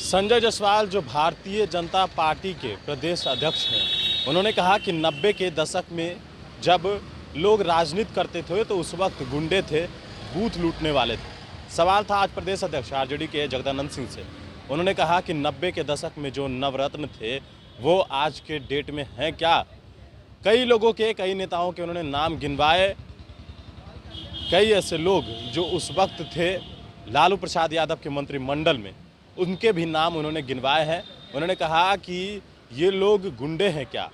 संजय जायसवाल जो भारतीय जनता पार्टी के प्रदेश अध्यक्ष हैं, उन्होंने कहा कि 90 के दशक में जब लोग राजनीति करते थे तो उस वक्त गुंडे थे, बूथ लूटने वाले थे। सवाल था आज प्रदेश अध्यक्ष आरजेडी के जगदानंद सिंह से। उन्होंने कहा कि 90 के दशक में जो नवरत्न थे वो आज के डेट में हैं क्या। कई लोगों के, कई नेताओं के उन्होंने नाम गिनवाए। कई ऐसे लोग जो उस वक्त थे लालू प्रसाद यादव के मंत्रिमंडल में, उनके भी नाम उन्होंने गिनवाए हैं। उन्होंने कहा कि ये लोग गुंडे हैं क्या।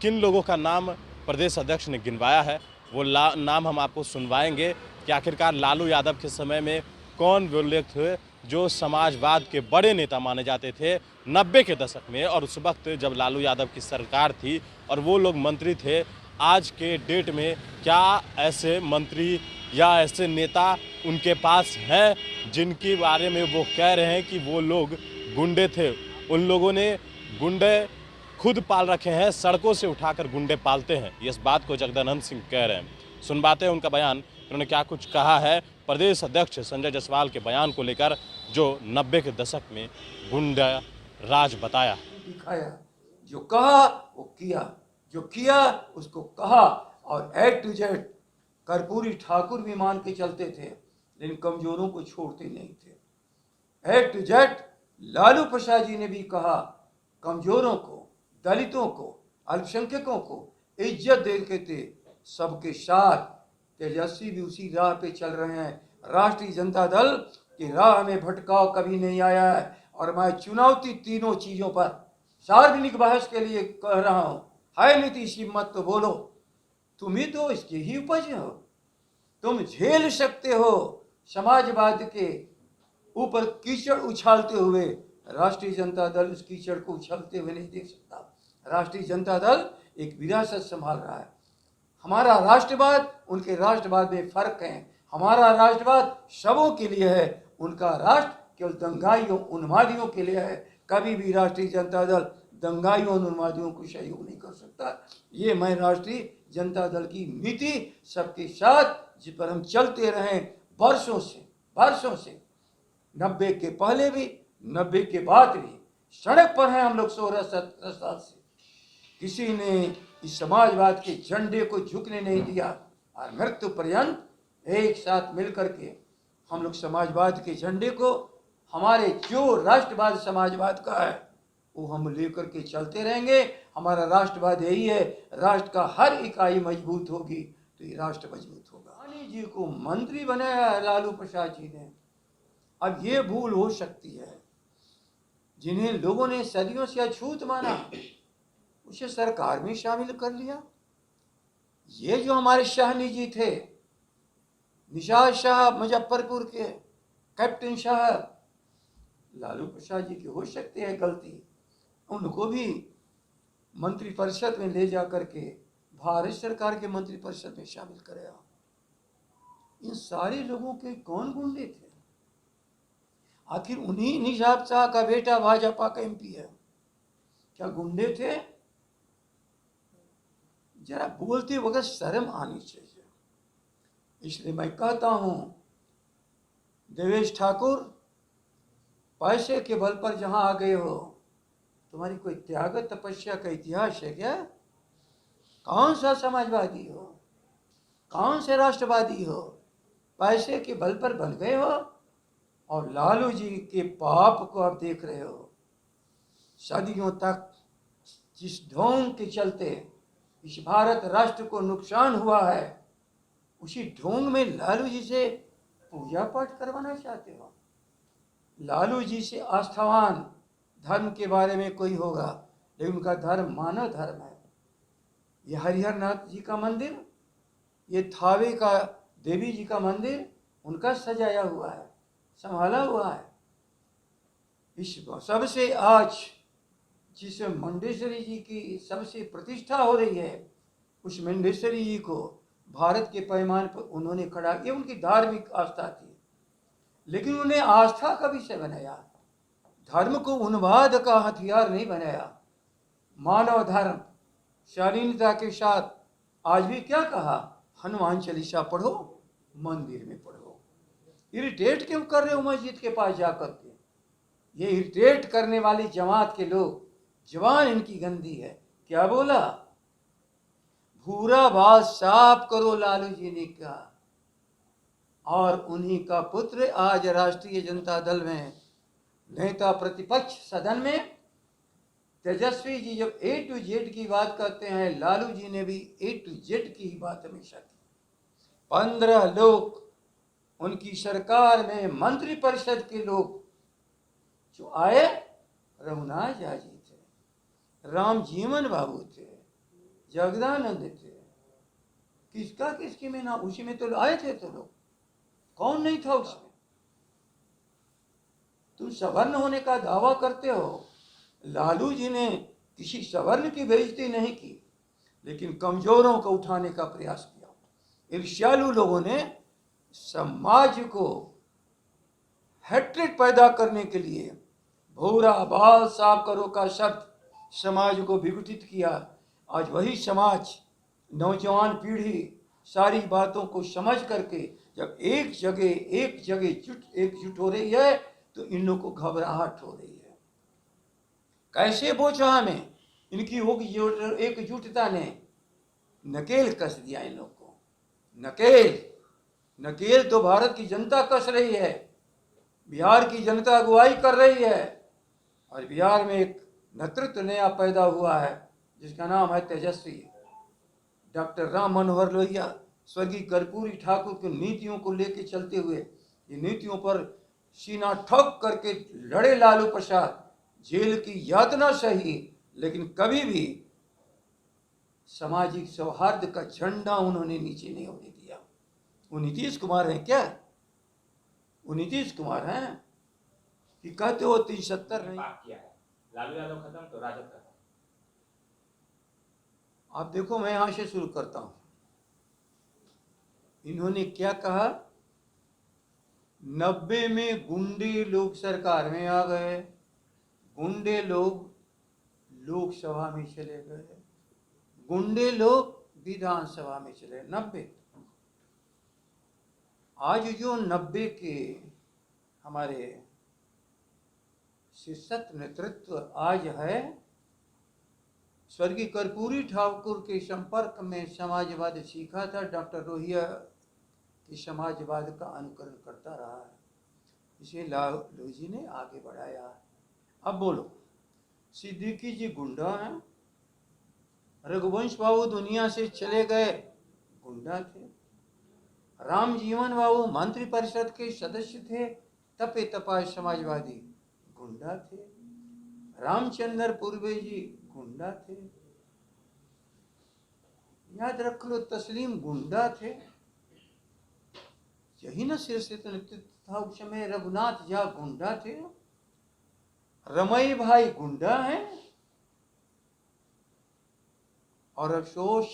किन लोगों का नाम प्रदेश अध्यक्ष ने गिनवाया है वो नाम हम आपको सुनवाएंगे कि आखिरकार लालू यादव के समय में कौन वो लोग थे जो समाजवाद के बड़े नेता माने जाते थे 90 के दशक में, और उस वक्त जब लालू यादव की सरकार थी और वो लोग मंत्री थे। आज के डेट में क्या ऐसे मंत्री या ऐसे नेता उनके पास हैं जिनके बारे में वो कह रहे हैं कि वो लोग गुंडे थे। उन लोगों ने गुंडे खुद पाल रखे हैं, सड़कों से उठाकर गुंडे पालते हैं। इस बात को जगदानंद सिंह कह रहे हैं। सुनवाते हैं उनका बयान, उन्होंने क्या कुछ कहा है प्रदेश अध्यक्ष संजय जायसवाल के बयान को लेकर जो 90 के दशक में गुंडा राज बताया। दिखाया, जो कहा वो किया, जो किया उसको कहा, और A to Z Karpoori Thakur भी मान के चलते थे, लेकिन कमजोरों को छोड़ते नहीं थे। A to Z Lalu Prasad ji ने भी कहा, कमजोरों को, दलितों को, अल्पसंख्यकों को इज्जत देते थे। सबके साथ तेजस्वी भी उसी राह पे चल रहे हैं। राष्ट्रीय जनता दल की राह में भटकाव कभी नहीं आया है, और मैं चुनौती तीनों चीजों पर सार्वजनिक बहस के लिए कह रहा हूं। है नीतीश की मत तो बोलो, तुम ही तो इसके ही उपज हो। तुम झेल सकते हो समाजवाद के ऊपर कीचड़ उछालते हुए, राष्ट्रीय जनता दल उस कीचड़ को उछलते हुए नहीं देख सकता। राष्ट्रीय जनता दल एक विरासत संभाल रहा है। हमारा राष्ट्रवाद उनके राष्ट्रवाद में फर्क है। हमारा राष्ट्रवाद सबों के लिए है, उनका राष्ट्र केवल दंगाइयों उन्मादियों के लिए है। कभी भी राष्ट्रीय जनता दल दंगाइयों और उन्मादियों को सहयोग नहीं कर सकता। ये मैं राष्ट्रीय जनता दल की नीति सबके साथ जिस पर हम चलते रहे वर्षों से 90 के पहले भी 90 के बाद भी सड़क पर हैं हम लोग 16-17 साल से। किसी ने इस समाजवाद के झंडे को झुकने नहीं दिया, और मृत्यु पर्यंत एक साथ मिलकर के हम लोग समाजवाद के झंडे को, हमारे जो राष्ट्रवाद समाजवाद का है वो हम लेकर के चलते रहेंगे। हमारा राष्ट्रवाद यही है, राष्ट्र का हर इकाई मजबूत होगी तो ये राष्ट्र मजबूत होगा। रानी जी को मंत्री बनाया है लालू प्रसाद जी ने। अब ये भूल हो सकती है, जिन्हें लोगों ने सदियों से अछूत माना उसे सरकार में शामिल कर लिया। ये जो हमारे शाहनी जी थे, निषाद शाह मुजफ्फरपुर के कैप्टन साहब, लालू प्रसाद जी की हो सकती है गलती, उनको भी मंत्रिपरिषद में ले जा करके भारत सरकार के मंत्रिपरिषद में शामिल कराया। इन सारे लोगों के कौन गुंडे थे? आखिर उन्हीं निजाम शाह का बेटा भाजपा का MP है, क्या गुंडे थे? जरा बोलते वक्त शर्म आनी चाहिए। इसलिए मैं कहता हूं, देवेश ठाकुर, पैसे के बल पर जहां आ गए हो, तुम्हारी कोई त्याग तपस्या का इतिहास है क्या? कौन सा समाजवादी हो, कौन से राष्ट्रवादी हो? पैसे के बल पर बन गए हो, और लालू जी के पाप को आप देख रहे हो। सदियों तक जिस ढोंग के चलते इस भारत राष्ट्र को नुकसान हुआ है, उसी ढोंग में लालू जी से पूजा पाठ करवाना चाहते हो। लालू जी से आस्थावान धर्म के बारे में कोई होगा, लेकिन उनका धर्म मानव धर्म है। ये हरिहर नाथ जी का मंदिर, ये थावे का देवी जी का मंदिर उनका सजाया हुआ है, संभाला हुआ है। इस सबसे आज जिस मुंडेश्वरी जी की सबसे प्रतिष्ठा हो रही है, उस मुंडेश्वरी जी को भारत के पैमाने पर उन्होंने खड़ा किया। उनकी धार्मिक आस्था थी, लेकिन उन्हें आस्था का विषय बनाया, धर्म को उन्माद का हथियार नहीं बनाया। मानव धर्म शालीनता के साथ आज भी क्या कहा, हनुमान चालीसा पढ़ो, मंदिर में पढ़ो। इरिटेट क्यों कर रहे हो मस्जिद के पास जाकर के? ये इरिटेट करने वाली जमात के लोग, जवान इनकी गंदी है। क्या बोला? भूरा बात साफ करो लालू जी ने कहा। और उन्हीं का पुत्र आज राष्ट्रीय जनता दल में नेता प्रतिपक्ष सदन में। तेजस्वी जी जब A to Z की बात करते हैं, लालू जी ने भी A to Z की ही बात हमेशा की। 15 लोग उनकी सरकार में मंत्रिपरिषद के लोग जो आए, रघुनाथ झा जी थे, राम जीवन बाबू थे, जगदानंद थे। किसका किसकी में ना, उसी में तो आए थे। तो लोग कौन नहीं था उसमें? तुम सवर्ण होने का दावा करते हो। लालू जी ने किसी सवर्ण की बेइज्जती नहीं की, लेकिन कमजोरों को उठाने का प्रयास किया। ईर्ष्यालु लोगों ने समाज को हैट्रिक पैदा करने के लिए भूरा बाल साफ करो का शब्द समाज को विघटित किया। आज वही समाज, नौजवान पीढ़ी सारी बातों को समझ करके जब एक जगह एकजुट हो रही है, तो इन लोगों को घबराहट हो रही है। कैसे बोझा हमें इनकी होगी एकजुटता ने नकेल कस दिया इन लोगों को। नकेल तो भारत की जनता कस रही है, बिहार की जनता अगुवाई कर रही है। और बिहार में एक नेतृत्व नया पैदा हुआ है जिसका नाम है तेजस्वी। डॉक्टर राम मनोहर लोहिया, स्वर्गीय कर्पूरी ठाकुर की नीतियों को लेकर चलते हुए, ये नीतियों पर सीना ठोक करके लड़े लालू प्रसाद। जेल की यातना सही, लेकिन कभी भी सामाजिक सौहार्द का झंडा उन्होंने नीचे नहीं होने दिया। वो नीतीश कुमार हैं क्या? वो नीतीश कुमार हैं कि कहते हो 370 नहीं? लालू यादव खत्म तो राजद खत्म। आप देखो, मैं यहां से शुरू करता हूं। इन्होंने क्या कहा? 90 में गुंडे लोग सरकार में आ गए, गुंडे लोग लोकसभा में चले गए, गुंडे लोग विधानसभा में चले। 90 आज जो 90 के हमारे शीर्षक नेतृत्व आज है, स्वर्गीय कर्पूरी ठाकुर के संपर्क में समाजवाद सीखा था, डॉक्टर लोहिया की समाजवाद का अनुकरण करता रहा है, इसे लालू जी ने आगे बढ़ाया। अब बोलो, सिद्दीकी जी गुंडा हैं, रघुवंश बाबू दुनिया से चले गए, गुंडा थे, राम जीवन बाबू मंत्रिपरिषद के सदस्य थे, तपे तपाए समाजवादी, गुंडा थे, रामचंद्र पूर्वे जी गुंडा थे, याद रख लो तस्लीम गुंडा थे। यही न शीर्षित नेतृत्व था उस समय। रघुनाथ झा गुंडा थे, रमई भाई गुंडा हैं। और अफसोस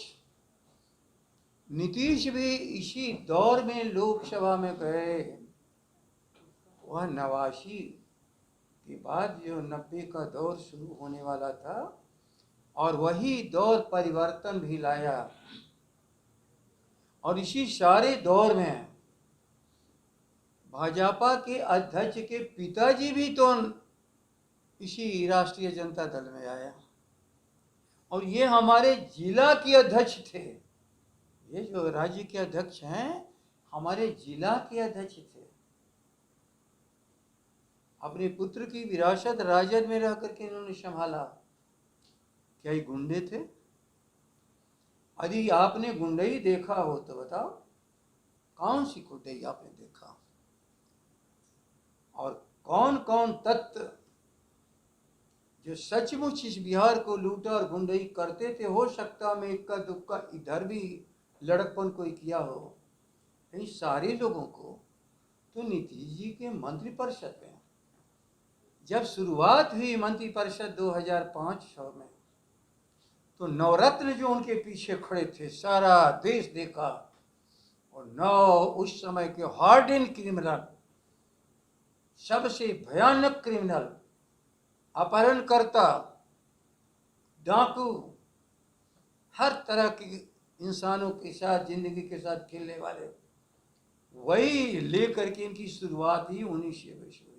नीतीश भी इसी दौर में लोकसभा में गए। वह 89 के बाद जो 90 का दौर शुरू होने वाला था, और वही दौर परिवर्तन भी लाया। और इसी सारे दौर में भाजपा के अध्यक्ष के पिताजी भी तो इसी राष्ट्रीय जनता दल में आया, और ये हमारे जिला के अध्यक्ष थे। ये जो राज्य के अध्यक्ष हैं, हमारे जिला के अध्यक्ष थे। अपने पुत्र की विरासत राजद में रह करके इन्होंने संभाला। क्या ये गुंडे थे? यदि आपने गुंडई देखा हो तो बताओ, कौन सी गुंडई आपने देखा? और कौन कौन तत्व जो सचमुच इस बिहार को लूटा और गुंडई करते थे? हो सकता मैं इक्का दुक्का इधर भी लड़कपन कोई किया हो। इन सारे लोगों को तो नीतीश जी के मंत्रिपरिषद में जब शुरुआत हुई मंत्रिपरिषद 2005-06 में, तो नवरत्न जो उनके पीछे खड़े थे, सारा देश देखा। और 9 उस समय के हार्डन क्रिमिनल, सबसे भयानक क्रिमिनल, अपहरणकर्ता, डाकू, हर तरह के इंसानों के साथ, जिंदगी के साथ खेलने वाले, वही लेकर के इनकी शुरुआत ही 19 से हुई।